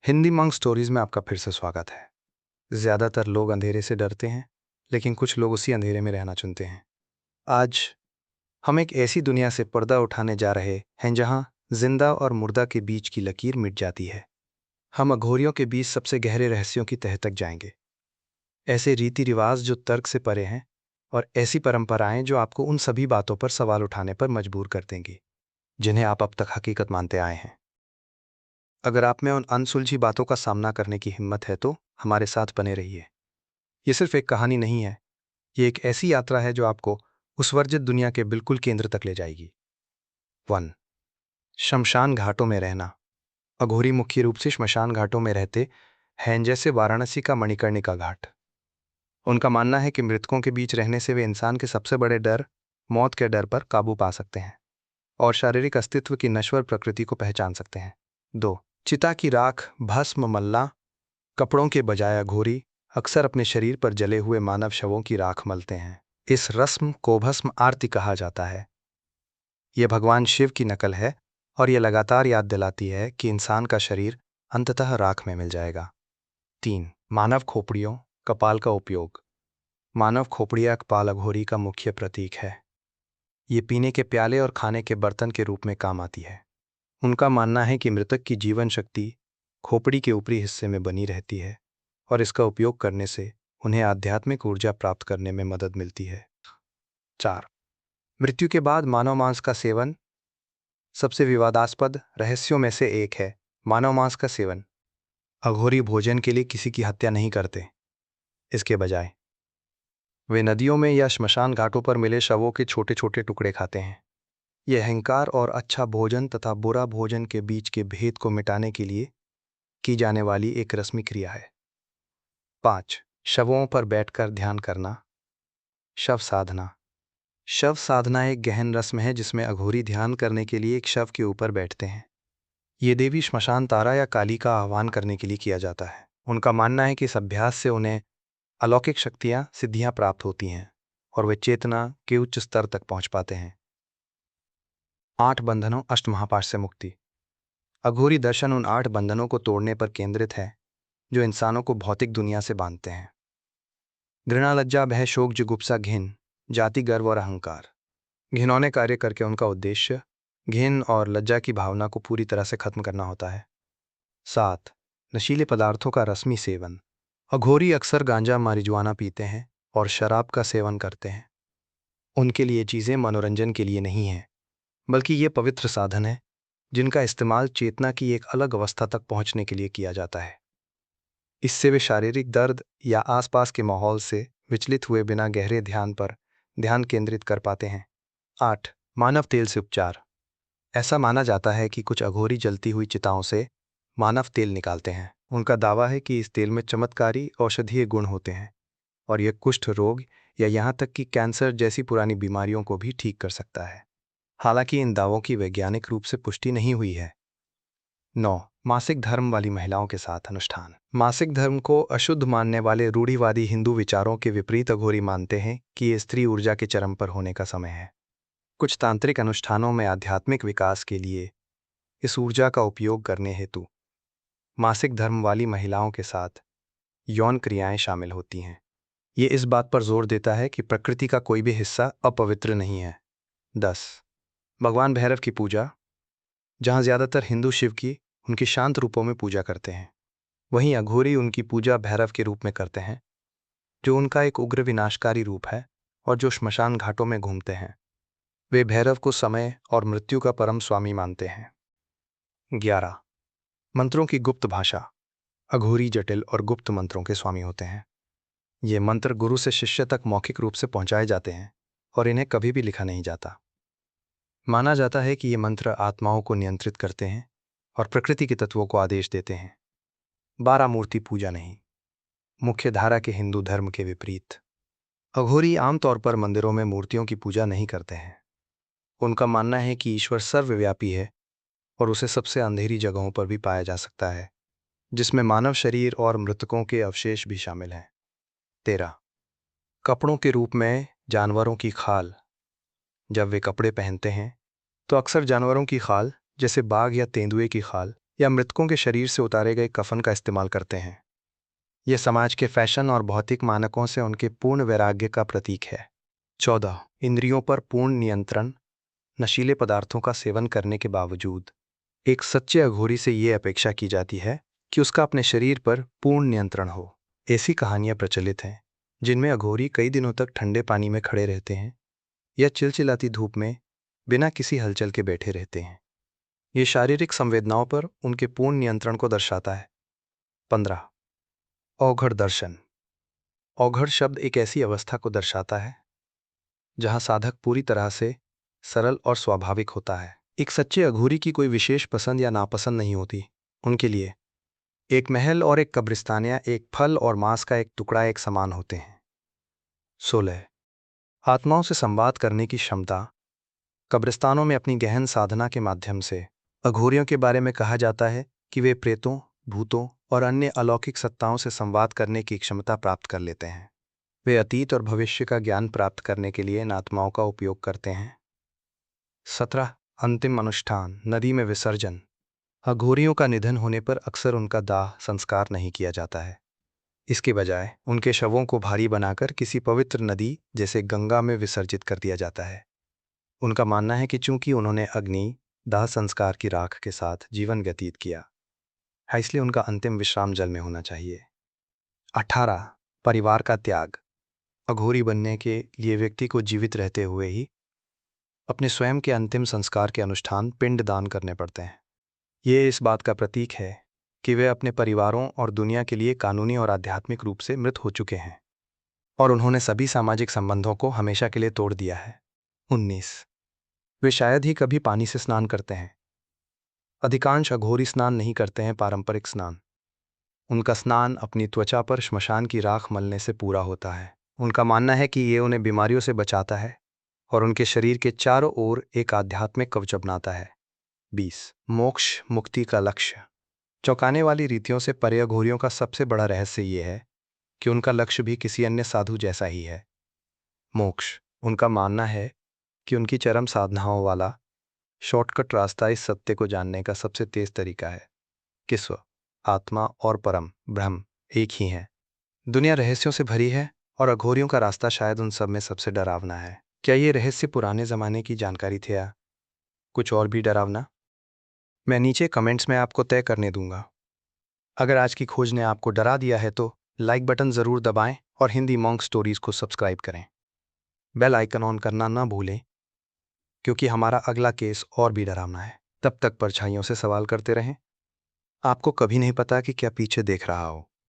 Hindi monk stories में आपका फिर से स्वागत है। ज़्यादातर लोग अंधेरे से डरते हैं, लेकिन कुछ लोग उसी अंधेरे में रहना चुनते हैं। आज हम एक ऐसी दुनिया से पर्दा उठाने जा रहे हैं जहां जिंदा और मुर्दा के बीच की लकीर मिट जाती है। हम अघोरियों के बीच सबसे गहरे रहस्यों की तह तक जाएंगे। ऐसे रीति रिवाज जो तर्क से परे हैं और ऐसी परंपराएं जो आपको उन सभी बातों पर सवाल उठाने पर मजबूर कर देंगी जिन्हें आप अब तक हकीकत मानते आए हैं। अगर आप में उन अनसुलझी बातों का सामना करने की हिम्मत है तो हमारे साथ बने रहिए। ये सिर्फ एक कहानी नहीं है, ये एक ऐसी यात्रा है जो आपको उस वर्जित दुनिया के बिल्कुल केंद्र तक ले जाएगी। 1. शमशान घाटों में रहना। अघोरी मुख्य रूप से श्मशान घाटों में रहते हैं, जैसे वाराणसी का मणिकर्णिका घाट। उनका मानना है कि मृतकों के बीच रहने से वे इंसान के सबसे बड़े डर, मौत के डर पर काबू पा सकते हैं और शारीरिक अस्तित्व की नश्वर प्रकृति को पहचान सकते हैं। 2. चिता की राख, भस्म, मल्ला, कपड़ों के बजाय अघोरी अक्सर अपने शरीर पर जले हुए मानव शवों की राख मलते हैं। इस रस्म को भस्म आरती कहा जाता है। यह भगवान शिव की नकल है और यह लगातार याद दिलाती है कि इंसान का शरीर अंततः राख में मिल जाएगा। 3. मानव खोपड़ियों, कपाल का उपयोग। मानव खोपड़ियां कपाल अघोरी का मुख्य प्रतीक है। ये पीने के प्याले और खाने के बर्तन के रूप में काम आती है। उनका मानना है कि मृतक की जीवन शक्ति खोपड़ी के ऊपरी हिस्से में बनी रहती है और इसका उपयोग करने से उन्हें आध्यात्मिक ऊर्जा प्राप्त करने में मदद मिलती है। 4. मृत्यु के बाद मानव मांस का सेवन। सबसे विवादास्पद रहस्यों में से एक है मानव मांस का सेवन। अघोरी भोजन के लिए किसी की हत्या नहीं करते। इसके बजाय वे नदियों में या श्मशान घाटों पर मिले शवों के छोटे छोटे टुकड़े खाते हैं। यह अहंकार और अच्छा भोजन तथा बुरा भोजन के बीच के भेद को मिटाने के लिए की जाने वाली एक रस्मी क्रिया है। 5. शवों पर बैठकर ध्यान करना। शव साधना। शव साधना एक गहन रस्म है जिसमें अघोरी ध्यान करने के लिए एक शव के ऊपर बैठते हैं। ये देवी श्मशान तारा या काली का आह्वान करने के लिए किया जाता है। उनका मानना है कि इस अभ्यास से उन्हें अलौकिक शक्तियां, सिद्धियां प्राप्त होती हैं और वे चेतना के उच्च स्तर तक पहुंच पाते हैं। 8 बंधनों, अष्टमहापाश से मुक्ति। अघोरी दर्शन उन 8 बंधनों को तोड़ने पर केंद्रित है जो इंसानों को भौतिक दुनिया से बांधते हैं। घृणा, लज्जा, भय, शोक, जुगुप्सा, घिन, जाति, गर्व और अहंकार। घिनौने कार्य करके उनका उद्देश्य घिन और लज्जा की भावना को पूरी तरह से खत्म करना होता है। 7. नशीले पदार्थों का रस्मी सेवन। अघोरी अक्सर गांजा, मारिजुआना पीते हैं और शराब का सेवन करते हैं। उनके लिए चीज़ें मनोरंजन के लिए नहीं हैं, बल्कि ये पवित्र साधन है जिनका इस्तेमाल चेतना की एक अलग अवस्था तक पहुंचने के लिए किया जाता है। इससे वे शारीरिक दर्द या आसपास के माहौल से विचलित हुए बिना गहरे ध्यान पर ध्यान केंद्रित कर पाते हैं। 8. मानव तेल से उपचार। ऐसा माना जाता है कि कुछ अघोरी जलती हुई चिताओं से मानव तेल निकालते हैं। उनका दावा है कि इस तेल में चमत्कारी औषधीय गुण होते हैं और यह कुष्ठ रोग या यहाँ तक कि कैंसर जैसी पुरानी बीमारियों को भी ठीक कर सकता है। हालांकि इन दावों की वैज्ञानिक रूप से पुष्टि नहीं हुई है। 9. मासिक धर्म वाली महिलाओं के साथ अनुष्ठान। मासिक धर्म को अशुद्ध मानने वाले रूढ़िवादी हिंदू विचारों के विपरीत अघोरी मानते हैं कि ये स्त्री ऊर्जा के चरम पर होने का समय है। कुछ तांत्रिक अनुष्ठानों में आध्यात्मिक विकास के लिए इस ऊर्जा का उपयोग करने हेतु मासिक धर्म वाली महिलाओं के साथ यौन क्रियाएं शामिल होती हैं। ये इस बात पर जोर देता है कि प्रकृति का कोई भी हिस्सा अपवित्र नहीं है। 10. भगवान भैरव की पूजा। जहां ज्यादातर हिंदू शिव की उनकी शांत रूपों में पूजा करते हैं, वहीं अघोरी उनकी पूजा भैरव के रूप में करते हैं, जो उनका एक उग्र विनाशकारी रूप है और जो श्मशान घाटों में घूमते हैं। वे भैरव को समय और मृत्यु का परम स्वामी मानते हैं। 11. मंत्रों की गुप्त भाषा। अघोरी जटिल और गुप्त मंत्रों के स्वामी होते हैं। ये मंत्र गुरु से शिष्य तक मौखिक रूप से पहुंचाए जाते हैं और इन्हें कभी भी लिखा नहीं जाता। माना जाता है कि ये मंत्र आत्माओं को नियंत्रित करते हैं और प्रकृति के तत्वों को आदेश देते हैं। 12. मूर्ति पूजा नहीं। मुख्य धारा के हिंदू धर्म के विपरीत अघोरी आमतौर पर मंदिरों में मूर्तियों की पूजा नहीं करते हैं। उनका मानना है कि ईश्वर सर्वव्यापी है और उसे सबसे अंधेरी जगहों पर भी पाया जा सकता है, जिसमें मानव शरीर और मृतकों के अवशेष भी शामिल हैं। 13. कपड़ों के रूप में जानवरों की खाल। जब वे कपड़े पहनते हैं तो अक्सर जानवरों की खाल, जैसे बाघ या तेंदुए की खाल या मृतकों के शरीर से उतारे गए कफन का इस्तेमाल करते हैं। यह समाज के फैशन और भौतिक मानकों से उनके पूर्ण वैराग्य का प्रतीक है। 14 इंद्रियों पर पूर्ण नियंत्रण। नशीले पदार्थों का सेवन करने के बावजूद एक सच्चे अघोरी से ये अपेक्षा की जाती है कि उसका अपने शरीर पर पूर्ण नियंत्रण हो। ऐसी कहानियां प्रचलित हैं जिनमें अघोरी कई दिनों तक ठंडे पानी में खड़े रहते हैं या चिलचिलाती धूप में बिना किसी हलचल के बैठे रहते हैं। ये शारीरिक संवेदनाओं पर उनके पूर्ण नियंत्रण को दर्शाता है। 15 औघड़ दर्शन। औघड़ शब्द एक ऐसी अवस्था को दर्शाता है जहां साधक पूरी तरह से सरल और स्वाभाविक होता है। एक सच्चे अघोरी की कोई विशेष पसंद या नापसंद नहीं होती। उनके लिए एक महल और एक कब्रिस्तान या एक फल और मांस का एक टुकड़ा एक समान होते हैं। 16 आत्माओं से संवाद करने की क्षमता। कब्रिस्तानों में अपनी गहन साधना के माध्यम से अघोरियों के बारे में कहा जाता है कि वे प्रेतों, भूतों और अन्य अलौकिक सत्ताओं से संवाद करने की क्षमता प्राप्त कर लेते हैं। वे अतीत और भविष्य का ज्ञान प्राप्त करने के लिए इन आत्माओं का उपयोग करते हैं। 17 अंतिम अनुष्ठान, नदी में विसर्जन। अघोरियों का निधन होने पर अक्सर उनका दाह संस्कार नहीं किया जाता है। इसके बजाय उनके शवों को भारी बनाकर किसी पवित्र नदी जैसे गंगा में विसर्जित कर दिया जाता है। उनका मानना है कि चूंकि उन्होंने अग्नि दाह संस्कार की राख के साथ जीवन व्यतीत किया है, इसलिए उनका अंतिम विश्राम जल में होना चाहिए। 18 परिवार का त्याग। अघोरी बनने के लिए व्यक्ति को जीवित रहते हुए ही अपने स्वयं के अंतिम संस्कार के अनुष्ठान पिंड दान करने पड़ते हैं। ये इस बात का प्रतीक है कि वे अपने परिवारों और दुनिया के लिए कानूनी और आध्यात्मिक रूप से मृत हो चुके हैं और उन्होंने सभी सामाजिक संबंधों को हमेशा के लिए तोड़ दिया है। 19 वे शायद ही कभी पानी से स्नान करते हैं। अधिकांश अघोरी स्नान नहीं करते हैं पारंपरिक स्नान। उनका स्नान अपनी त्वचा पर श्मशान की राख मलने से पूरा होता है। उनका मानना है कि ये उन्हें बीमारियों से बचाता है और उनके शरीर के चारों ओर एक आध्यात्मिक कवच बनाता है। 20 मोक्ष मुक्ति का लक्ष्य। चौंकाने वाली रीतियों से परे अघोरियों का सबसे बड़ा रहस्य ये है कि उनका लक्ष्य भी किसी अन्य साधु जैसा ही है, मोक्ष। उनका मानना है कि उनकी चरम साधनाओं वाला शॉर्टकट रास्ता इस सत्य को जानने का सबसे तेज तरीका है कि स्व, आत्मा और परम ब्रह्म एक ही हैं। दुनिया रहस्यों से भरी है और अघोरियों का रास्ता शायद उन सब में सबसे डरावना है। क्या ये रहस्य पुराने जमाने की जानकारी थे या कुछ और भी डरावना? मैं नीचे कमेंट्स में आपको तय करने दूंगा। अगर आज की खोज ने आपको डरा दिया है तो लाइक बटन जरूर दबाएं और हिंदी मॉन्क स्टोरीज को सब्सक्राइब करें। बेल आइकन ऑन करना ना भूलें क्योंकि हमारा अगला केस और भी डरावना है। तब तक परछाइयों से सवाल करते रहें। आपको कभी नहीं पता कि क्या पीछे देख रहा हो।